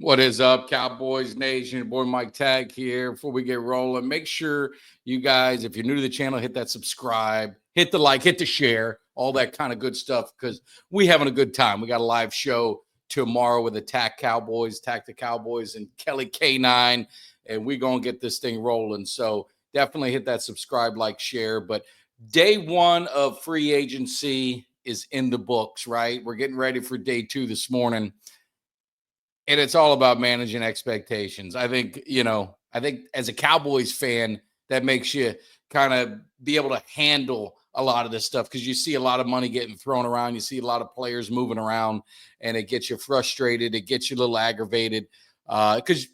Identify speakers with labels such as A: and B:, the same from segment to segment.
A: What is up, Cowboys Nation? Your boy Mike Tag here. Before we get rolling, make sure you guys, if you're new to the channel, hit that subscribe, hit the like, hit the share, all that kind of good stuff, because we having a good time. We got a live show tomorrow with Attack the Cowboys, and Kelly K9, and we're going to get this thing rolling. So definitely hit that subscribe, like, share. But day one of free agency is in the books, right? We're getting ready for day two this morning. And it's all about managing expectations. I think as a Cowboys fan, that makes you kind of be able to handle a lot of this stuff, because you see a lot of money getting thrown around. You see a lot of players moving around, and it gets you frustrated. It gets you a little aggravated, because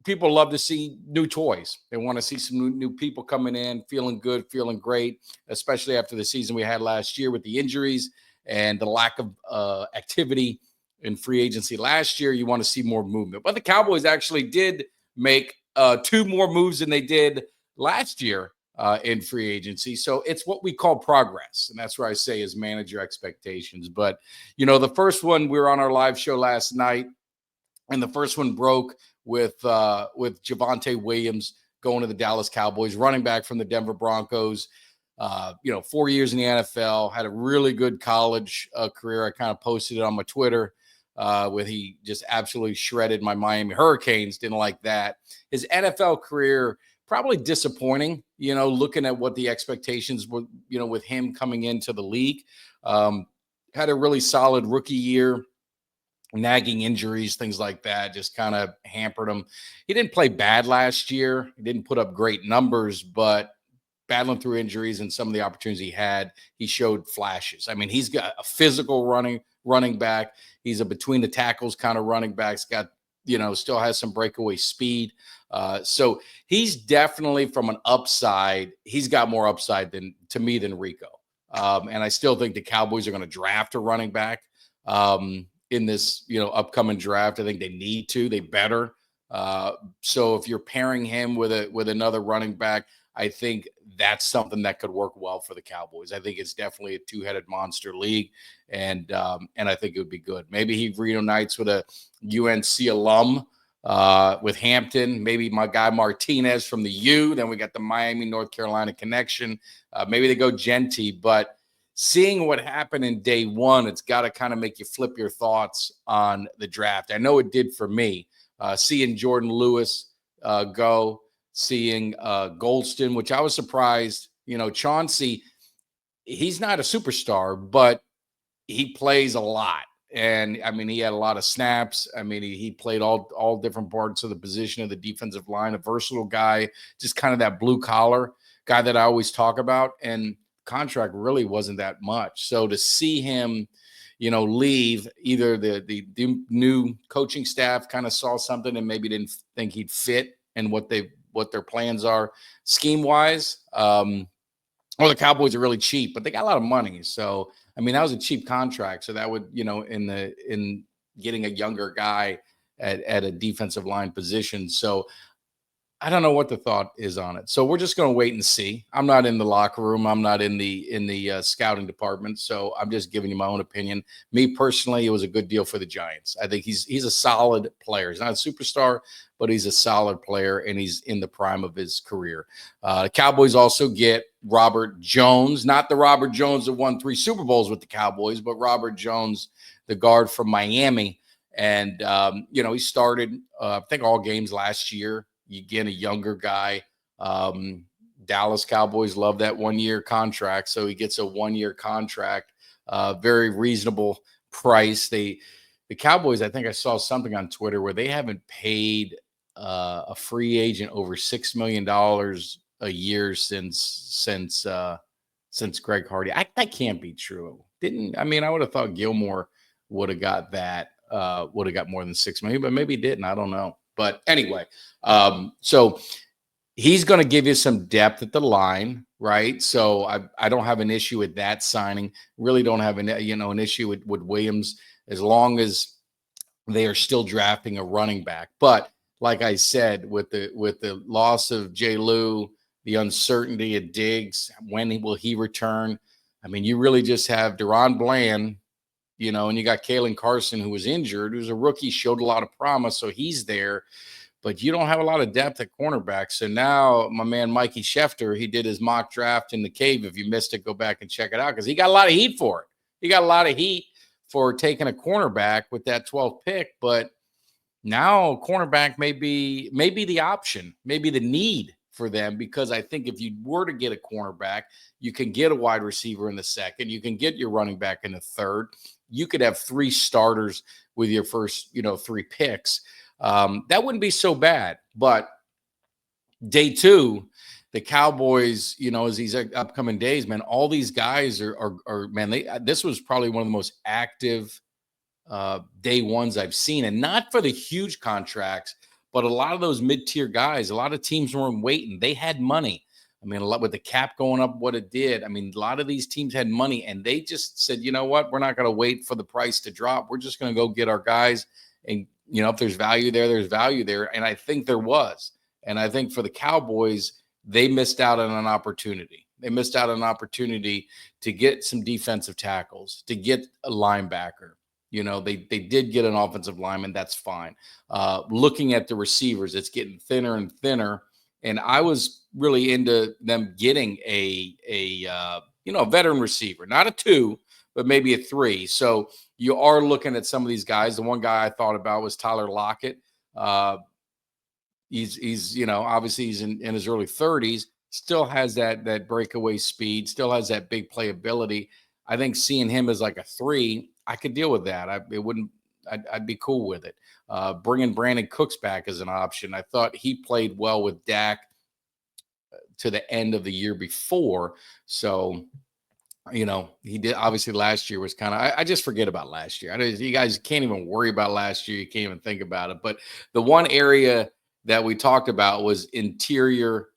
A: people love to see new toys. They want to see some new people coming in, feeling good, feeling great, especially after the season we had last year with the injuries and the lack of activity in free agency last year. You want to see more movement. But the Cowboys actually did make two more moves than they did last year in free agency. So it's what we call progress. And that's where I say is manage your expectations. But, the first one, we were on our live show last night, and the first one broke with Javonte Williams going to the Dallas Cowboys, running back from the Denver Broncos. 4 years in the NFL, had a really good college career. I kind of posted it on my Twitter. Where he just absolutely shredded my Miami Hurricanes. Didn't like that. His NFL career, probably disappointing, looking at what the expectations were, with him coming into the league. Had a really solid rookie year. Nagging injuries, things like that, just kind of hampered him. He didn't play bad last year. He didn't put up great numbers, but battling through injuries and some of the opportunities he had, he showed flashes. I mean, he's got a physical running back. He's a between the tackles kind of running back. He's got, still has some breakaway speed. So he's definitely, from an upside, he's got more upside than Rico. And I still think the Cowboys are going to draft a running back in this, upcoming draft. I think they need to. They better. So if you're pairing him with another running back, I think that's something that could work well for the Cowboys. I think it's definitely a two-headed monster league, and I think it would be good. Maybe he reunites with a UNC alum with Hampton. Maybe my guy Martinez from the U. Then we got the Miami, North Carolina connection. Maybe they go Genty. But seeing what happened in day one, it's got to kind of make you flip your thoughts on the draft. I know it did for me. Seeing Jordan Lewis go. Seeing Golston, which I was surprised, Chauncey, he's not a superstar, but he plays a lot. And I mean, he had a lot of snaps. I mean, he played all different parts of the position of the defensive line, a versatile guy, just kind of that blue collar guy that I always talk about. And contract really wasn't that much. So to see him, leave, either the new coaching staff kind of saw something and maybe didn't think he'd fit in what their plans are scheme wise. Or the Cowboys are really cheap, but they got a lot of money. So, I mean, that was a cheap contract. So that would, in getting a younger guy at a defensive line position. So I don't know what the thought is on it. So we're just going to wait and see. I'm not in the locker room. I'm not in the scouting department. So I'm just giving you my own opinion. Me personally, it was a good deal for the Giants. I think he's a solid player. He's not a superstar, but he's a solid player, and he's in the prime of his career. The Cowboys also get Robert Jones, not the Robert Jones that won 3 Super Bowls with the Cowboys, but Robert Jones, the guard from Miami. And, he started, I think, all games last year. You get a younger guy. Dallas Cowboys love that 1-year contract. So he gets a 1-year contract, very reasonable price. The Cowboys, I think I saw something on Twitter where they haven't paid a free agent over $6 million a year since Greg Hardy. That can't be true. I would have thought Gilmore would have got that, would have got more than $6 million, but maybe he didn't. I don't know. But anyway, so he's going to give you some depth at the line, right? So I don't have an issue with that signing. Really don't have an issue with Williams, as long as they are still drafting a running back. But like I said, with the loss of J. Lou, the uncertainty of Diggs, when will he return? I mean, you really just have Deron Bland and you got Kalen Carson, who was injured, who's a rookie, showed a lot of promise, so he's there. But you don't have a lot of depth at cornerback. So now my man Mikey Schefter, he did his mock draft in the cave. If you missed it, go back and check it out because he got a lot of heat for it. He got a lot of heat for taking a cornerback with that 12th pick. But now cornerback may be the option, maybe the need for them, because I think if you were to get a cornerback, you can get a wide receiver in the second. You can get your running back in the third. You could have 3 starters with your first, 3 picks. That wouldn't be so bad. But day 2, the Cowboys, as these upcoming days, man, all these guys are man, this was probably one of the most active day ones I've seen, and not for the huge contracts, but a lot of those mid-tier guys, a lot of teams weren't waiting. They had money. I mean, a lot with the cap going up, what it did. I mean, a lot of these teams had money, and they just said, you know what, we're not going to wait for the price to drop. We're just going to go get our guys. And, if there's value there, there's value there. And I think there was. And I think for the Cowboys, they missed out on an opportunity. They missed out on an opportunity to get some defensive tackles, to get a linebacker. They did get an offensive lineman. That's fine. Looking at the receivers, it's getting thinner and thinner. And I was really into them getting a veteran receiver, not a 2, but maybe a 3. So you are looking at some of these guys. The one guy I thought about was Tyler Lockett. He's obviously he's in his early 30s, still has that breakaway speed, still has that big playability. I think seeing him as like a 3, I could deal with that. I'd be cool with it. Bringing Brandon Cooks back as an option. I thought he played well with Dak to the end of the year before. So, he did. Obviously, last year was kind of, I just forget about last year. You guys can't even worry about last year. You can't even think about it. But the one area that we talked about was interior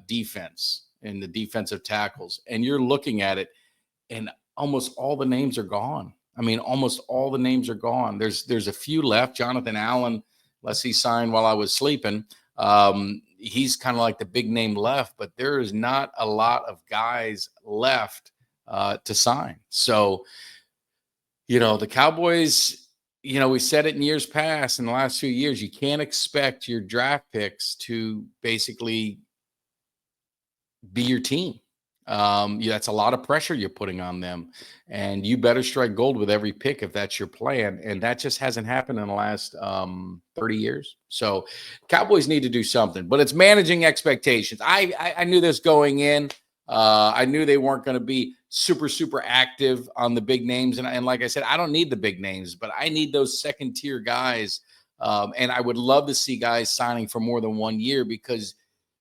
A: defense and the defensive tackles. And you're looking at it, and almost all the names are gone. I mean, almost all the names are gone. There's a few left. Jonathan Allen, unless he signed while I was sleeping, he's kind of like the big name left, but there is not a lot of guys left to sign. So, the Cowboys, we said it in years past, in the last few years, you can't expect your draft picks to basically be your team. That's a lot of pressure you're putting on them, and you better strike gold with every pick if that's your plan. And that just hasn't happened in the last 30 years. So Cowboys need to do something, but it's managing expectations. I knew this going in. I knew they weren't going to be super, super active on the big names. And like I said, I don't need the big names, but I need those second tier guys. And I would love to see guys signing for more than 1 year, because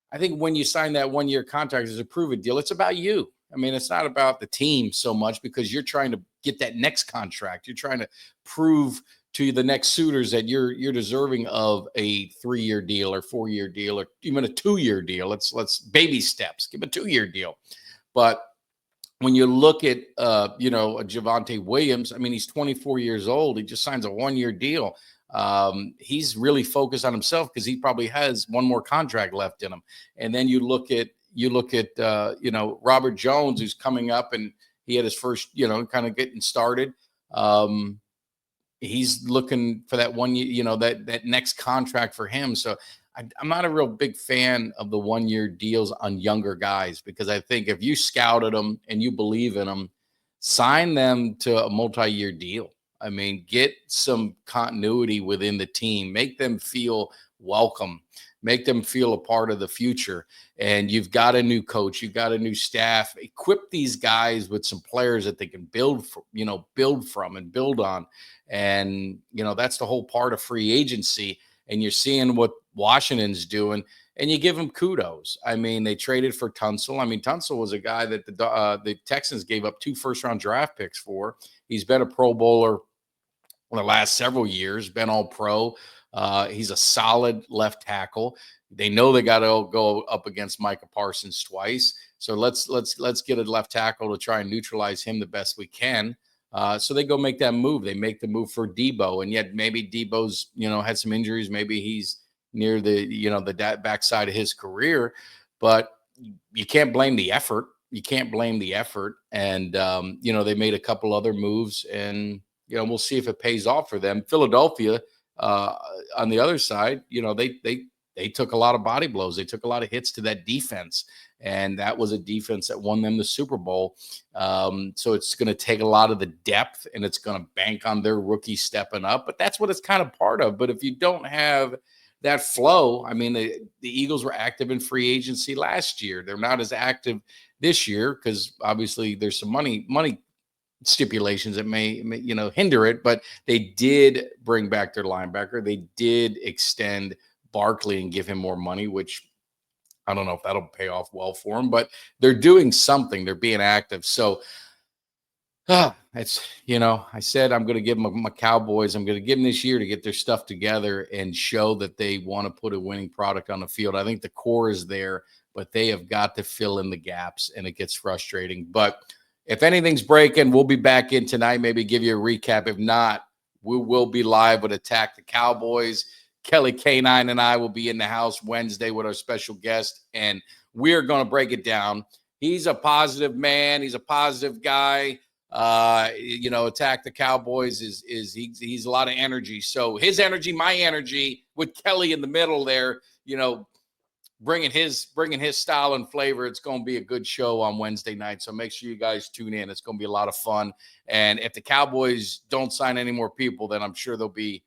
A: I think when you sign that 1-year contract as a prove-it deal, it's about you. I mean, it's not about the team so much, because you're trying to get that next contract. You're trying to prove to the next suitors that you're deserving of a 3-year deal or 4-year deal or even a 2-year deal. Let's baby steps. Give a 2-year deal. But when you look at a Javonte Williams, I mean, he's 24 years old. He just signs a 1-year deal. He's really focused on himself because he probably has one more contract left in him. And then you look at Robert Jones, who's coming up, and he had his first, kind of getting started. He's looking for that 1 year, that next contract for him. So I'm not a real big fan of the 1-year deals on younger guys, because I think if you scouted them and you believe in them, sign them to a multi-year deal. I mean, get some continuity within the team, make them feel welcome, make them feel a part of the future. And you've got a new coach, you've got a new staff. Equip these guys with some players that they can build from and build on. And, that's the whole part of free agency. And you're seeing what Washington's doing, and you give them kudos. I mean, they traded for Tunsil. I mean, Tunsil was a guy that the Texans gave up 2 first-round draft picks for. He's been a Pro Bowler the last several years, been all pro. He's a solid left tackle. They know they got to go up against Micah Parsons twice. So let's get a left tackle to try and neutralize him the best we can. So they go make that move. They make the move for Debo, and yet maybe Debo's, had some injuries. Maybe he's near the backside of his career, but you can't blame the effort. You can't blame the effort. And, they made a couple other moves, and we'll see if it pays off for them. Philadelphia, on the other side, they took a lot of body blows. They took a lot of hits to that defense. And that was a defense that won them the Super Bowl. So it's going to take a lot of the depth, and it's going to bank on their rookies stepping up. But that's what it's kind of part of. But if you don't have that flow, I mean, the Eagles were active in free agency last year. They're not as active this year because obviously there's some money stipulations that may hinder it. But they did bring back their linebacker. They did extend Barkley and give him more money, which I don't know if that'll pay off well for them, but they're doing something. They're being active. So it's, I said I'm going to give them my Cowboys. I'm going to give them this year to get their stuff together and show that they want to put a winning product on the field. I think the core is there, but they have got to fill in the gaps, and it gets frustrating. But if anything's breaking, we'll be back in tonight, maybe give you a recap. If not, we will be live with Attack the Cowboys. Kelly K9 and I will be in the house Wednesday with our special guest, and we're going to break it down. He's a positive man. He's a positive guy. Attack the Cowboys he's a lot of energy. So his energy, my energy, with Kelly in the middle there, bringing his style and flavor. It's going to be a good show on Wednesday night. So make sure you guys tune in. It's going to be a lot of fun. And if the Cowboys don't sign any more people, then I'm sure there'll be,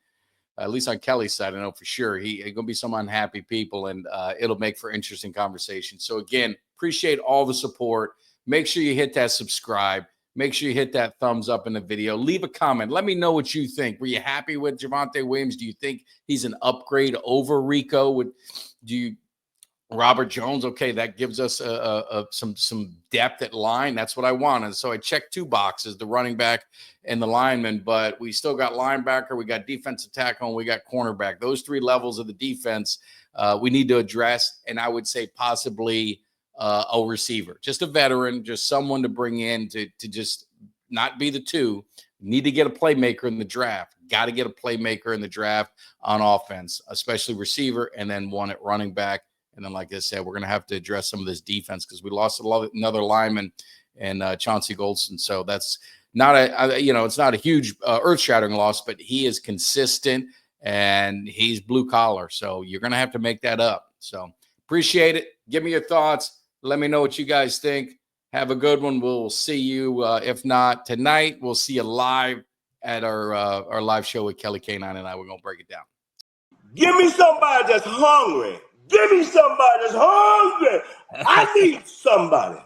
A: at least on Kelly's side, I know for sure, he's going to be some unhappy people, and it'll make for interesting conversation. So, again, appreciate all the support. Make sure you hit that subscribe. Make sure you hit that thumbs up in the video. Leave a comment. Let me know what you think. Were you happy with Javonte Williams? Do you think he's an upgrade over Rico? Robert Jones, okay, that gives us some depth at line. That's what I wanted. So I checked two boxes, the running back and the lineman, but we still got linebacker, we got defensive tackle, and we got cornerback. Those three levels of the defense we need to address, and I would say possibly a receiver, just a veteran, just someone to bring in to just not be the two. Need to get a playmaker in the draft. Got to get a playmaker in the draft on offense, especially receiver, and then one at running back. And then, like I said, we're going to have to address some of this defense because we lost another lineman and Chauncey Golston. So that's not it's not a huge earth-shattering loss, but he is consistent and he's blue collar. So you're going to have to make that up. So appreciate it. Give me your thoughts. Let me know what you guys think. Have a good one. We'll see you. If not tonight, we'll see you live at our live show with Kelly K9 and I. We're going to break it down.
B: Give me somebody that's hungry. Give me somebody that's hungry. I need somebody.